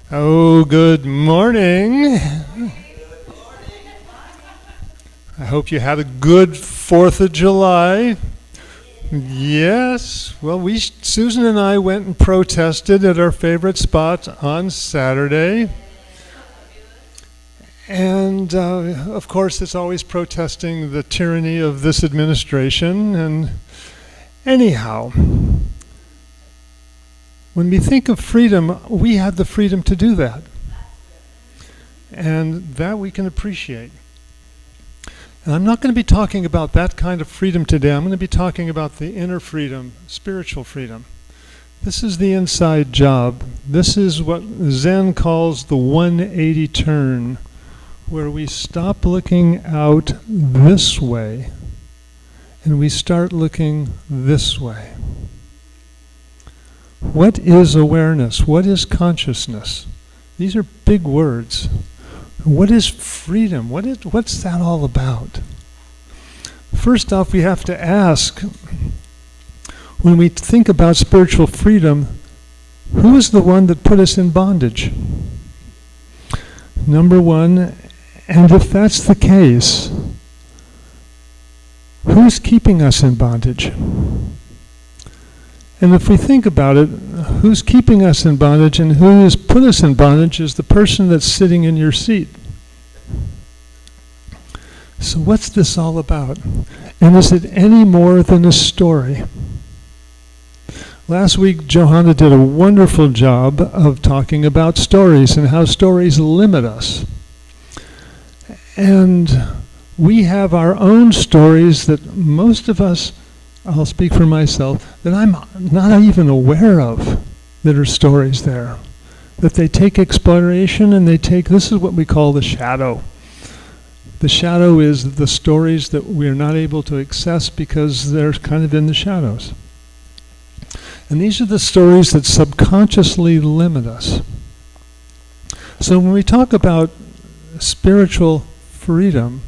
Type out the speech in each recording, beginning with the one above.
Oh, good morning. I hope you had a good 4th of July. Yes, well, Susan and I went and protested at our favorite spot on Saturday. And, of course, it's always protesting the tyranny of this administration. And anyhow, when we think of freedom, we had the freedom to do that. And that we can appreciate. And I'm not going to be talking about that kind of freedom today. I'm going to be talking about the inner freedom, spiritual freedom. This is the inside job. This is what Zen calls the 180 turn, where we stop looking out this way and we start looking this way. What is awareness? What is consciousness? These are big words. What is freedom? What's that all about? First off, we have to ask, when we think about spiritual freedom, who is the one that put us in bondage? Number one, and if that's the case, who's keeping us in bondage? And if we think about it, who's keeping us in bondage and who has put us in bondage is the person that's sitting in your seat. So what's this all about? And is it any more than a story? Last week, Johanna did a wonderful job of talking about stories and how stories limit us. And we have our own stories that most of us, I'll speak for myself, that I'm not even aware of that are stories there. That they take exploration and this is what we call the shadow. The shadow is the stories that we're not able to access because they're kind of in the shadows. And these are the stories that subconsciously limit us. So when we talk about spiritual freedom,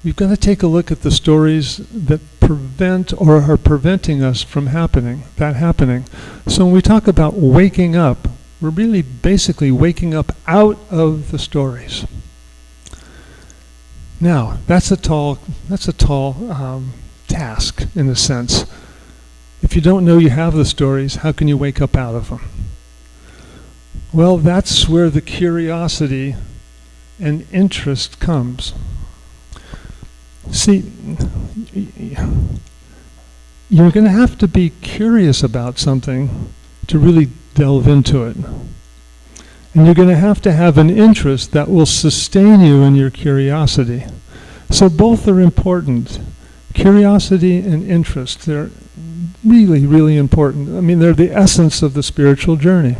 we've got to take a look at the stories that prevent or are preventing us from happening. So when we talk about waking up, we're really basically waking up out of the stories. Now, that's a tall task in a sense. If you don't know you have the stories, how can you wake up out of them? Well, that's where the curiosity and interest comes. See, you're going to have to be curious about something to really delve into it. And you're going to have an interest that will sustain you in your curiosity. So both are important. Curiosity and interest, they're really, really important. I mean, they're the essence of the spiritual journey.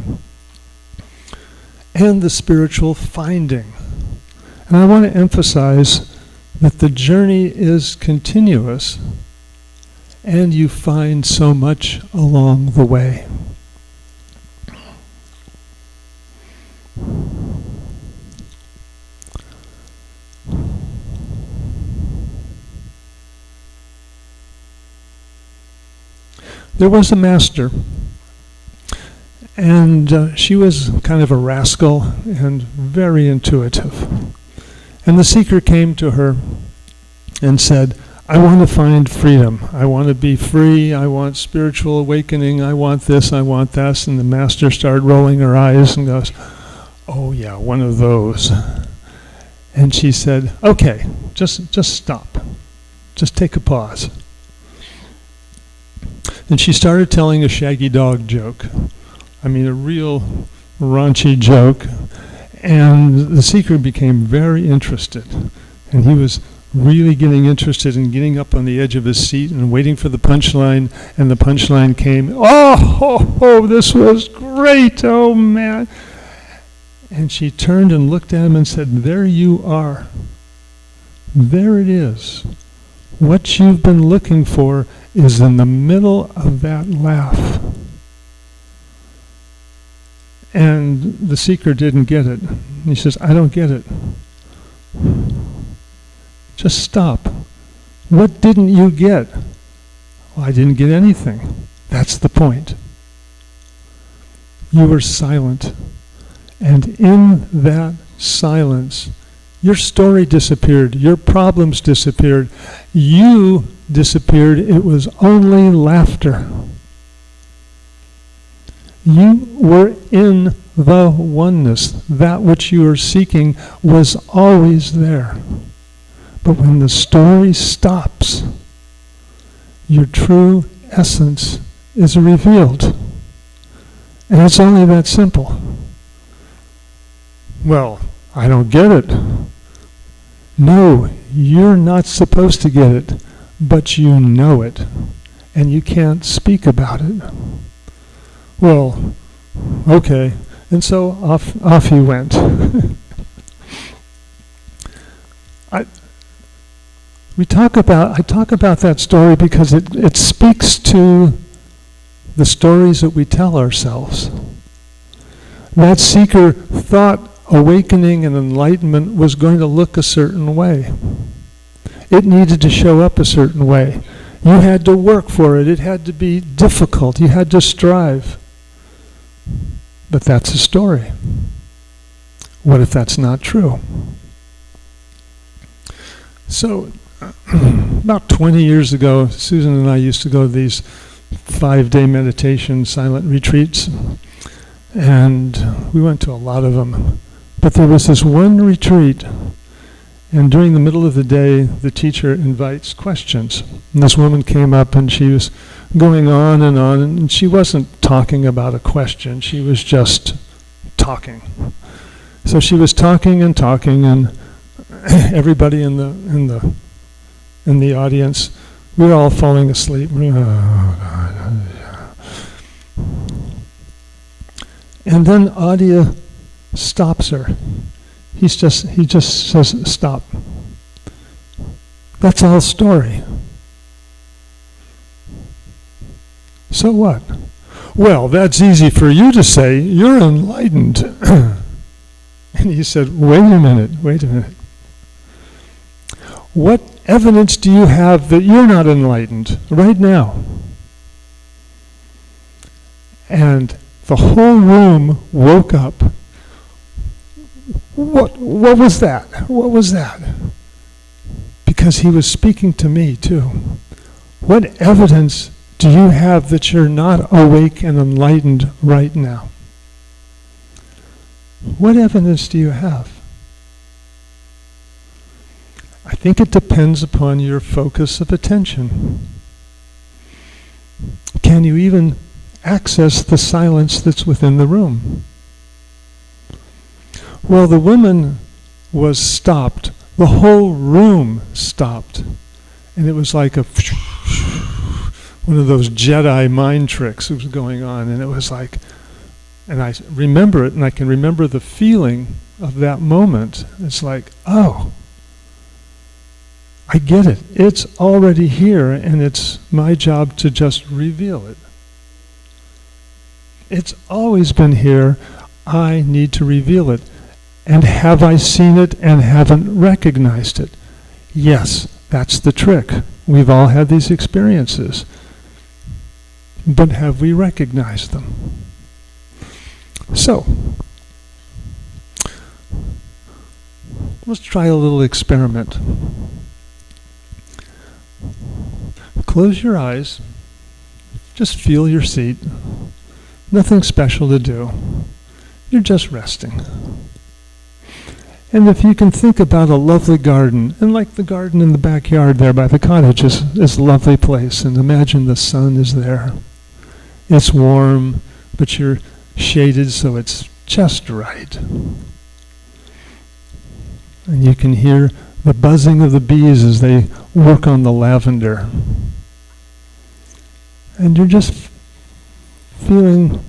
And the spiritual finding. And I want to emphasize that the journey is continuous, and you find so much along the way. There was a master, and she was kind of a rascal and very intuitive. And the seeker came to her and said, I want to find freedom. I want to be free. I want spiritual awakening. I want this. I want that. And the master started rolling her eyes and goes, oh yeah, one of those. And she said, okay, just stop. Just take a pause. And she started telling a shaggy dog joke. I mean, a real raunchy joke. And the seeker became very interested. And he was really getting interested in getting up on the edge of his seat and waiting for the punchline. And the punchline came, oh, this was great, oh man. And she turned and looked at him and said, there you are. There it is. What you've been looking for is in the middle of that laugh. And the seeker didn't get it. He says, I don't get it. Just stop. What didn't you get? Well, I didn't get anything. That's the point. you were silent. And in that silence, your story disappeared, your problems disappeared, you disappeared. It was only laughter. You were in the oneness. That which you were seeking was always there. But when the story stops, your true essence is revealed. And it's only that simple. Well, I don't get it. No, you're not supposed to get it, but you know it, and you can't speak about it. Well, okay, and so off he went. I talk about that story because it speaks to the stories that we tell ourselves. That seeker thought awakening and enlightenment was going to look a certain way. It needed to show up a certain way. You had to work for it. It had to be difficult. You had to strive. But that's a story. What if that's not true? So, about 20 years ago, Susan and I used to go to these 5-day meditation silent retreats, and we went to a lot of them. But there was this one retreat, and during the middle of the day, the teacher invites questions. And this woman came up, and she was going on, and she wasn't talking about a question. She was just talking. So she was talking, and everybody in the audience, we were all falling asleep. And then Adia stops her. He just says, stop. That's all story. So what? Well, that's easy for you to say. You're enlightened. And he said, wait a minute. What evidence do you have that you're not enlightened right now? And the whole room woke up. What was that? What was that? Because he was speaking to me too. What evidence do you have that you're not awake and enlightened right now? What evidence do you have? I think it depends upon your focus of attention. Can you even access the silence that's within the room? Well, the woman was stopped. The whole room stopped. And it was like one of those Jedi mind tricks that was going on. And it was like, and I remember it, and I can remember the feeling of that moment. It's like, oh, I get it. It's already here, and it's my job to just reveal it. It's always been here. I need to reveal it. And have I seen it and haven't recognized it? Yes, that's the trick. We've all had these experiences. But have we recognized them? So, let's try a little experiment. Close your eyes. Just feel your seat. Nothing special to do. You're just resting. And if you can think about a lovely garden, and like the garden in the backyard there by the cottage is a lovely place, and imagine the sun is there. It's warm, but you're shaded so it's just right. And you can hear the buzzing of the bees as they work on the lavender. And you're just feeling,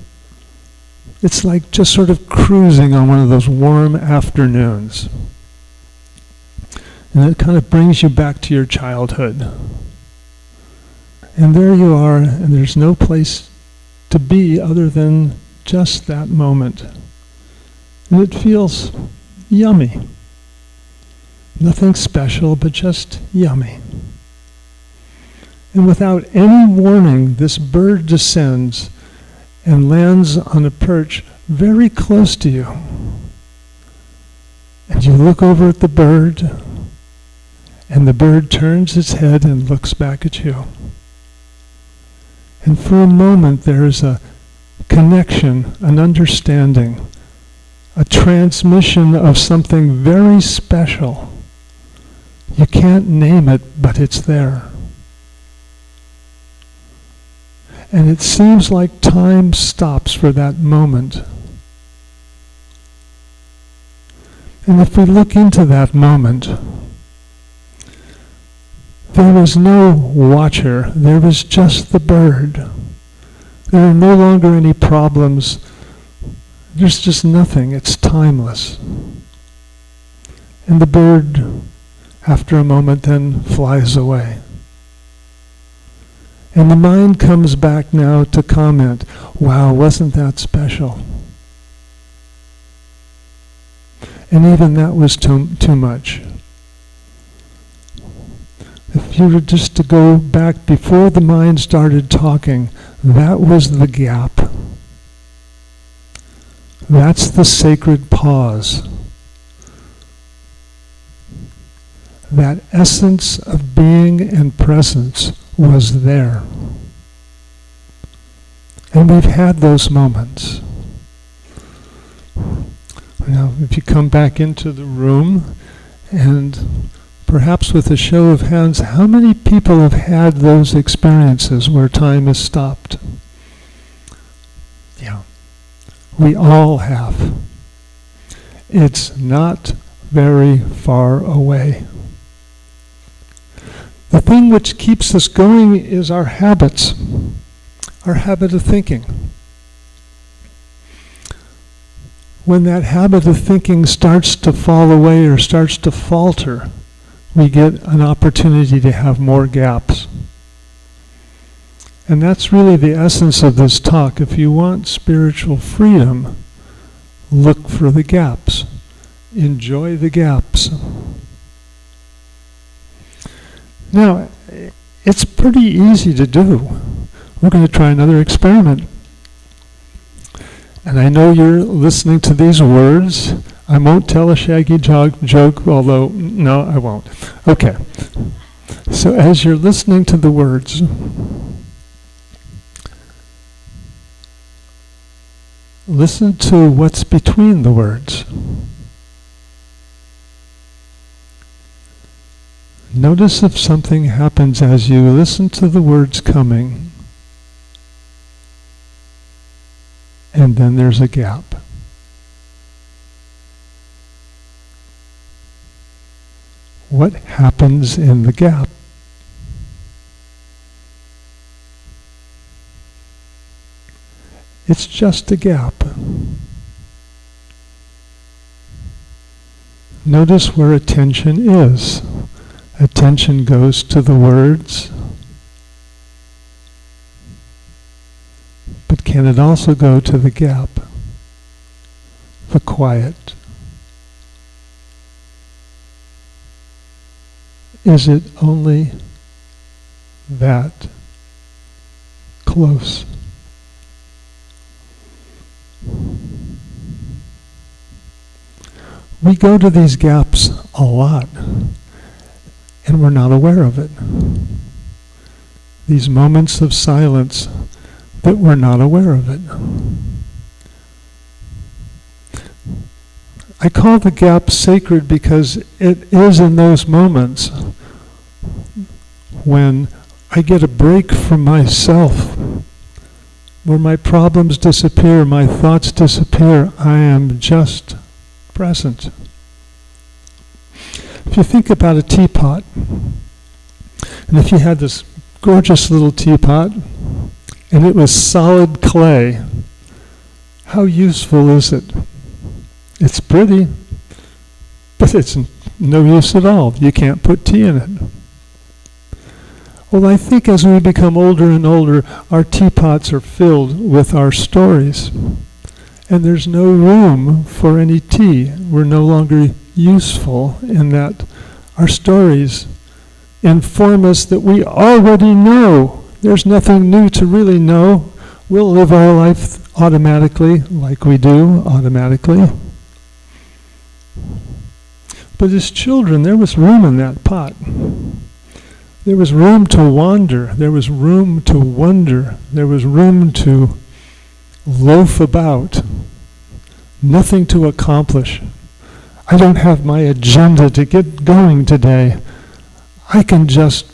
it's like just sort of cruising on one of those warm afternoons. And it kind of brings you back to your childhood. And there you are, and there's no place to be other than just that moment. And it feels yummy. Nothing special, but just yummy. And without any warning, this bird descends and lands on a perch very close to you. And you look over at the bird, and the bird turns its head and looks back at you. And for a moment there is a connection, an understanding, a transmission of something very special. You can't name it, but it's there. And it seems like time stops for that moment. And if we look into that moment, there was no watcher, there was just the bird. There are no longer any problems. There's just nothing, it's timeless. And the bird, after a moment, then flies away. And the mind comes back now to comment, wow, wasn't that special? And even that was too much. If you were just to go back before the mind started talking, that was the gap. That's the sacred pause. That essence of being and presence was there. And we've had those moments. Now, if you come back into the room, and perhaps with a show of hands, how many people have had those experiences where time has stopped? Yeah, we all have. It's not very far away. The thing which keeps us going is our habits, our habit of thinking. When that habit of thinking starts to fall away or starts to falter, we get an opportunity to have more gaps. And that's really the essence of this talk. If you want spiritual freedom, look for the gaps. Enjoy the gaps. Now, it's pretty easy to do. We're going to try another experiment. And I know you're listening to these words. I won't tell a shaggy joke, although, no, I won't. Okay. So as you're listening to the words, listen to what's between the words. Notice if something happens as you listen to the words coming, and then there's a gap. What happens in the gap? It's just a gap. Notice where attention is. Attention goes to the words, but can it also go to the gap, the quiet? Is it only that close? We go to these gaps a lot, and we're not aware of it. These moments of silence that we're not aware of it. I call the gap sacred because it is in those moments when I get a break from myself, where my problems disappear, my thoughts disappear. I am just present. If you think about a teapot, and if you had this gorgeous little teapot, and it was solid clay, how useful is it? It's pretty, but it's no use at all. You can't put tea in it. Well, I think as we become older and older, our teapots are filled with our stories. And there's no room for any tea. We're no longer useful in that our stories inform us that we already know. There's nothing new to really know. We'll live our life automatically, like we do automatically. But as children, there was room in that pot. There was room to wander. There was room to wonder. There was room to loaf about. Nothing to accomplish. I don't have my agenda to get going today. I can just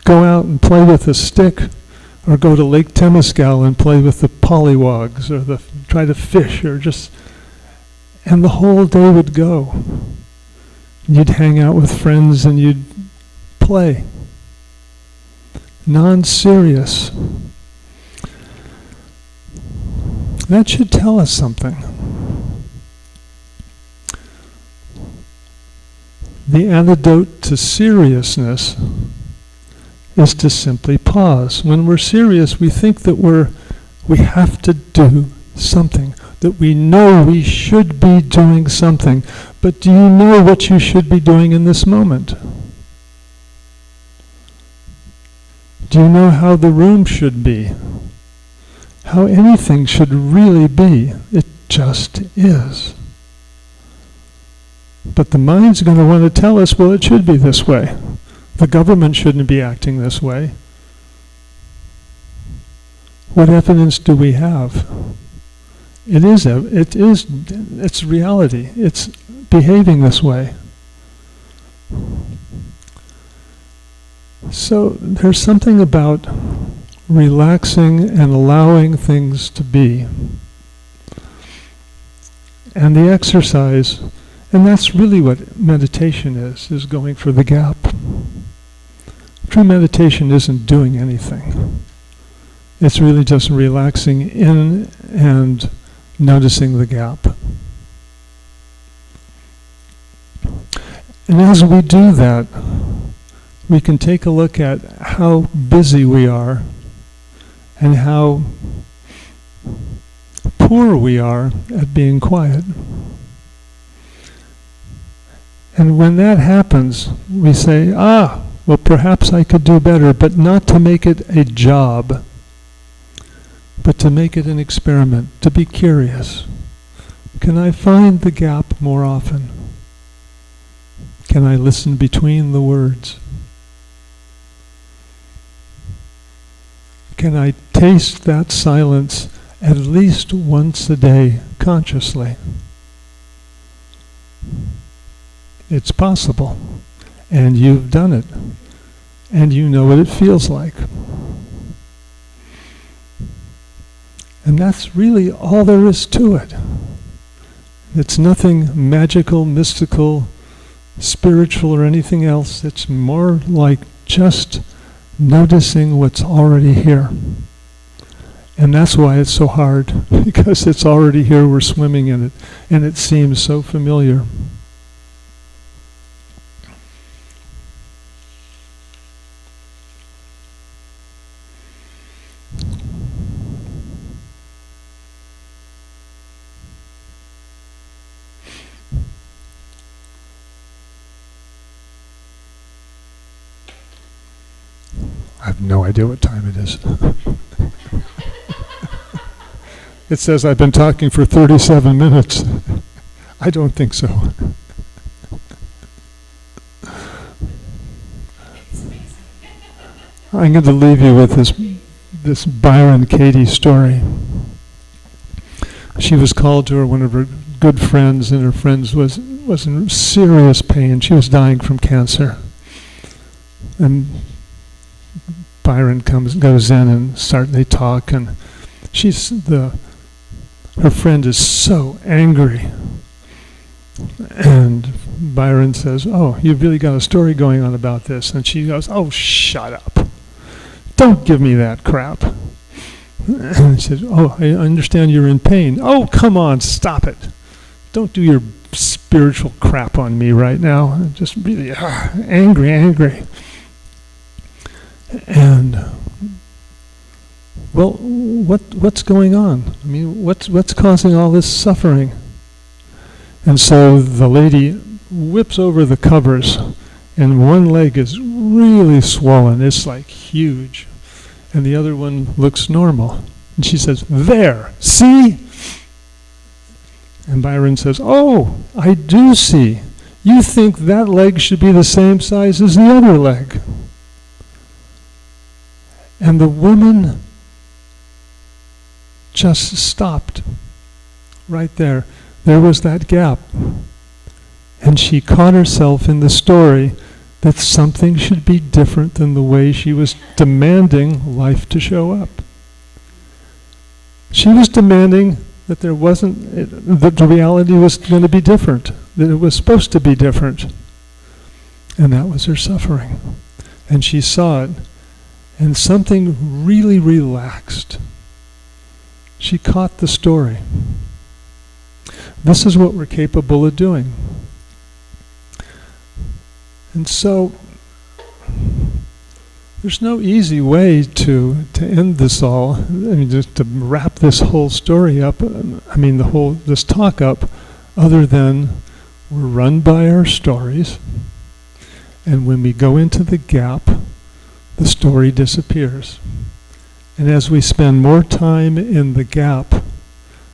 go out and play with a stick, or go to Lake Temescal and play with the pollywogs, or try to fish, or just, and the whole day would go. You'd hang out with friends and you'd play. Non-serious. That should tell us something. The antidote to seriousness is to simply pause. When we're serious, we think that we have to do something, that we know we should be doing something. But do you know what you should be doing in this moment? Do you know how the room should be? How anything should really be? It just is. But the mind's going to want to tell us, well, it should be this way. The government shouldn't be acting this way. What evidence do we have? It's reality. It's behaving this way. So there's something about relaxing and allowing things to be. And the exercise, and that's really what meditation is going for the gap. True meditation isn't doing anything. It's really just relaxing in and noticing the gap. And as we do that, we can take a look at how busy we are and how poor we are at being quiet. And when that happens, we say, well, perhaps I could do better, but not to make it a job, but to make it an experiment, to be curious. Can I find the gap more often? Can I listen between the words? Can I taste that silence at least once a day consciously? It's possible, and you've done it, and you know what it feels like. And that's really all there is to it. It's nothing magical, mystical, spiritual, or anything else. It's more like just noticing what's already here. And that's why it's so hard, because it's already here, we're swimming in it, and it seems so familiar. I have no idea what time it is. It says I've been talking for 37 minutes. I don't think so. I'm going to leave you with this Byron Katie story. She was called to one of her good friends, and her friend was in serious pain. She was dying from cancer. And Byron goes in and they talk, and her friend is so angry. And Byron says, "Oh, you've really got a story going on about this." And she goes, "Oh, shut up. Don't give me that crap." And he says, "Oh, I understand you're in pain." "Oh, come on, stop it. Don't do your spiritual crap on me right now." I'm just really angry. And well, what's going on? I mean, what's causing all this suffering? And so the lady whips over the covers, and one leg is really swollen. It's like huge, and the other one looks normal. And she says, there, see? And Byron says, oh, I do see. You think that leg should be the same size as the other leg. And the woman just stopped right there. There was that gap. And she caught herself in the story that something should be different than the way she was demanding life to show up. She was demanding that there wasn't, that the reality was going to be different, that it was supposed to be different. And that was her suffering. And she saw it, and something really relaxed. She caught the story. This is what we're capable of doing. And so, there's no easy way to end this all. I mean, just to wrap this whole story up, this talk up, other than we're run by our stories, and when we go into the gap, the story disappears. And as we spend more time in the gap,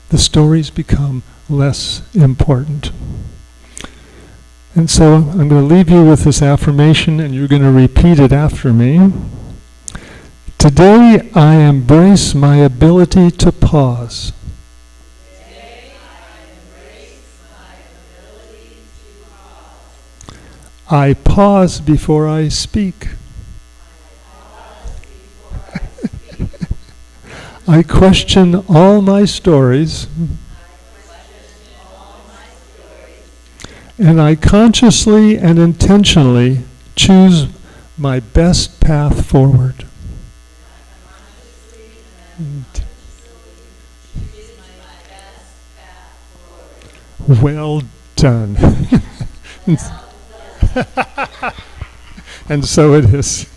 the stories become less important. And so I'm going to leave you with this affirmation, and you're going to repeat it after me. Today I embrace my ability to pause. Today I embrace my ability to pause. I pause before I speak. I question all my stories. And I consciously and intentionally choose my best path forward. Well done. And so it is.